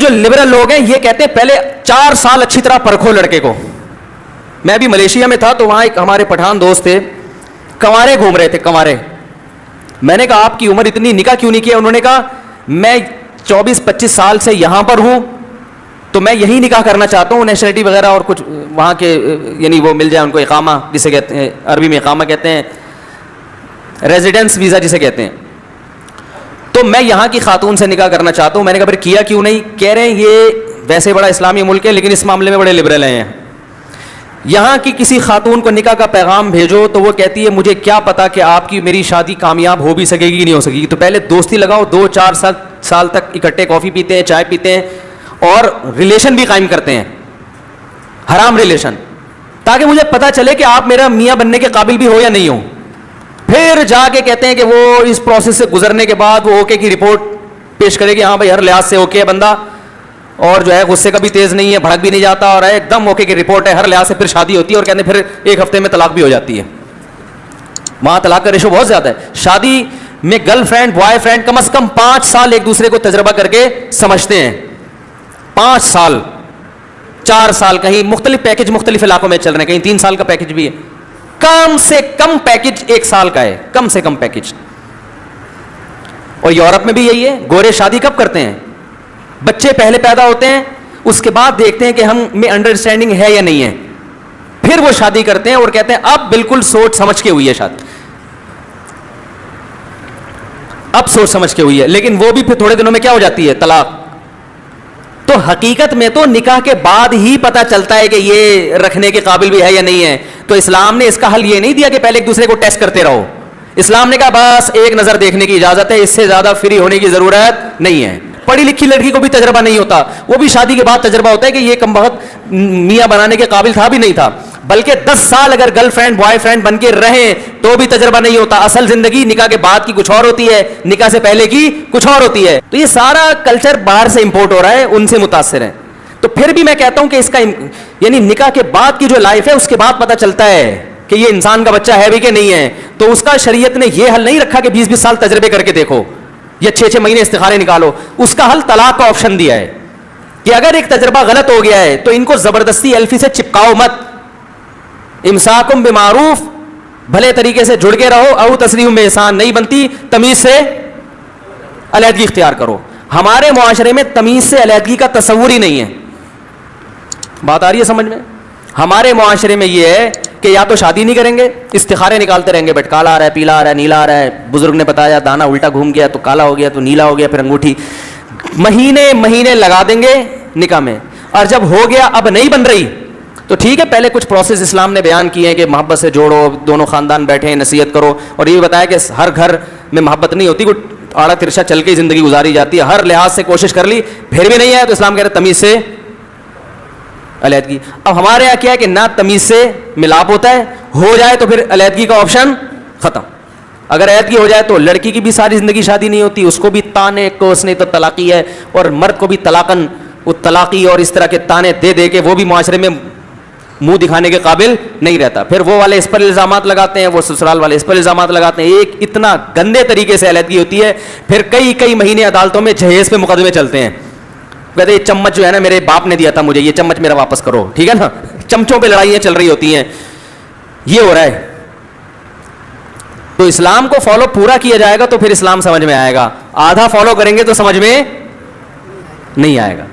جو لبرل لوگ ہیں یہ کہتے ہیں پہلے 4 سال اچھی طرح پرکھو لڑکے کو. میں بھی ملیشیا میں تھا تو وہاں ایک ہمارے پٹھان دوست تھے, کنوارے گھوم رہے تھے, کنوارے. میں نے کہا آپ کی عمر اتنی, نکاح کیوں نہیں کیا؟ انہوں نے کہا میں 24-25 سال سے یہاں پر ہوں تو میں یہی نکاح کرنا چاہتا ہوں, نیشنلٹی وغیرہ اور کچھ وہاں کے یعنی وہ مل جائے ان کو, اقامہ جسے کہتے ہیں عربی میں اقامہ کہتے ہیں, ریزیڈنس ویزا جسے کہتے ہیں. تو میں یہاں کی خاتون سے نکاح کرنا چاہتا ہوں. میں نے کہا پھر کیا کیوں نہیں؟ کہہ رہے ہیں یہ ویسے بڑا اسلامی ملک ہے لیکن اس معاملے میں بڑے لبرل ہیں. یہاں کی کسی خاتون کو نکاح کا پیغام بھیجو تو وہ کہتی ہے مجھے کیا پتا کہ آپ کی میری شادی کامیاب ہو بھی سکے گی کہ نہیں ہو سکے گی. تو پہلے دوستی لگاؤ, 2-4 سال تک اکٹھے کافی پیتے ہیں, چائے پیتے ہیں اور ریلیشن بھی قائم کرتے ہیں, حرام ریلیشن, تاکہ مجھے پتا چلے کہ آپ میرا میاں بننے کے قابل بھی ہو یا نہیں ہو. پھر جا کے کہتے ہیں کہ وہ اس پروسیس سے گزرنے کے بعد وہ اوکے کی رپورٹ پیش کرے کہ ہاں بھائی ہر لحاظ سے اوکے ہے بندہ, اور جو ہے غصے کا بھی تیز نہیں ہے, بھڑک بھی نہیں جاتا, اور ایک دم اوکے کی رپورٹ ہے ہر لحاظ سے. پھر شادی ہوتی ہے اور کہتے ہیں پھر 1 ہفتے میں طلاق بھی ہو جاتی ہے. وہاں طلاق کا ریشو بہت زیادہ ہے. شادی میں گرل فرینڈ بوائے فرینڈ کم از کم 5 سال ایک دوسرے کو تجربہ کر کے سمجھتے ہیں. 5 سال 4 سال, کہیں مختلف پیکج مختلف علاقوں میں چل رہے ہیں, کہیں 3 سال کا پیکج بھی ہے. کم سے کم پیکج 1 سال کا ہے, کم سے کم پیکج. اور یورپ میں بھی یہی ہے. گورے شادی کب کرتے ہیں؟ بچے پہلے پیدا ہوتے ہیں, اس کے بعد دیکھتے ہیں کہ ہم میں انڈرسٹینڈنگ ہے یا نہیں ہے, پھر وہ شادی کرتے ہیں اور کہتے ہیں اب بالکل سوچ سمجھ کے ہوئی ہے شادی, اب سوچ سمجھ کے ہوئی ہے. لیکن وہ بھی پھر تھوڑے دنوں میں کیا ہو جاتی ہے؟ طلاق. تو حقیقت میں تو نکاح کے بعد ہی پتا چلتا ہے کہ یہ رکھنے کے قابل بھی ہے یا نہیں ہے. تو اسلام نے اس کا حل یہ نہیں دیا کہ پہلے ایک دوسرے کو ٹیسٹ کرتے رہو. اسلام نے کہا بس ایک نظر دیکھنے کی اجازت ہے, اس سے زیادہ فری ہونے کی ضرورت نہیں ہے. پڑھی لکھی لڑکی کو بھی تجربہ نہیں ہوتا, وہ بھی شادی کے بعد تجربہ ہوتا ہے کہ یہ کمبخت میاں بنانے کے قابل تھا بھی نہیں تھا. بلکہ 10 سال اگر گرل فرینڈ بوائے فرینڈ بن کے رہیں تو بھی تجربہ نہیں ہوتا. اصل زندگی نکاح کے بعد کی کچھ اور ہوتی ہے, نکاح سے پہلے کی کچھ اور ہوتی ہے. تو یہ سارا کلچر باہر سے امپورٹ ہو رہا ہے, ان سے متاثر ہے. تو پھر بھی میں کہتا ہوں کہ اس کا یعنی نکاح کے بعد کی جو لائف ہے اس کے بعد پتہ چلتا ہے کہ یہ انسان کا بچہ ہے بھی کہ نہیں ہے. تو اس کا شریعت نے یہ حل نہیں رکھا کہ 20-20 سال تجربے کر کے دیکھو یا 6-6 مہینے استخارے نکالو. اس کا حل طلاق کا آپشن دیا ہے کہ اگر ایک تجربہ غلط ہو گیا ہے تو ان کو زبردستی الفی سے چپکاؤ مت. امساکم بمعروف, بھلے طریقے سے جڑ کے رہو, او تسریحم باحسان, نہیں بنتی تمیز سے علیحدگی اختیار کرو. ہمارے معاشرے میں تمیز سے علیحدگی کا تصور ہی نہیں ہے. بات آ رہی ہے سمجھ میں؟ ہمارے معاشرے میں یہ ہے کہ یا تو شادی نہیں کریں گے, استخارے نکالتے رہیں گے, بٹ کالا آ رہا ہے, پیلا آ رہا ہے, نیلا آ رہا ہے, بزرگ نے بتایا دانا الٹا گھوم گیا تو کالا ہو گیا تو نیلا ہو گیا, پھر انگوٹھی. مہینے لگا دیں گے نکاح میں, اور جب ہو گیا اب نہیں بن رہی تو ٹھیک ہے, پہلے کچھ پروسیس اسلام نے بیان کیے ہیں کہ محبت سے جوڑو, دونوں خاندان بیٹھیں, نصیحت کرو, اور یہ بھی بتایا کہ ہر گھر میں محبت نہیں ہوتی, کوئی آڑا ترشا چل کے زندگی گزاری جاتی ہے, ہر لحاظ سے کوشش کر لی پھر بھی نہیں ہے تو اسلام کہہ رہے تمیز سے علیحدگی. اب ہمارے یہاں کیا ہے کہ نہ تمیز سے ملاپ ہوتا ہے, ہو جائے تو پھر علیحدگی کا آپشن ختم. اگر علیحدگی ہو جائے تو لڑکی کی بھی ساری زندگی شادی نہیں ہوتی, اس کو بھی تانے کوسنے تو طلاقی ہے, اور مرد کو بھی طلاقن وہ طلاقی اور اس طرح کے تانے دے دے کے وہ بھی معاشرے میں منہ دکھانے کے قابل نہیں رہتا. پھر وہ والے اس پر الزامات لگاتے ہیں, وہ سسرال والے اس پر الزامات لگاتے ہیں. ایک اتنا گندے طریقے سے علیحدگی ہوتی ہے, پھر کئی مہینے عدالتوں میں جہیز پہ مقدمے چلتے ہیں. کہتے یہ چمچ جو ہے نا میرے باپ نے دیا تھا مجھے, یہ چمچ میرا واپس کرو, ٹھیک ہے نا. چمچوں پہ لڑائیاں چل رہی ہوتی ہیں, یہ ہو رہا ہے. تو اسلام کو فالو پورا کیا جائے گا تو پھر اسلام سمجھ میں آئے گا, آدھا فالو کریں گے تو سمجھ میں نہیں آئے گا.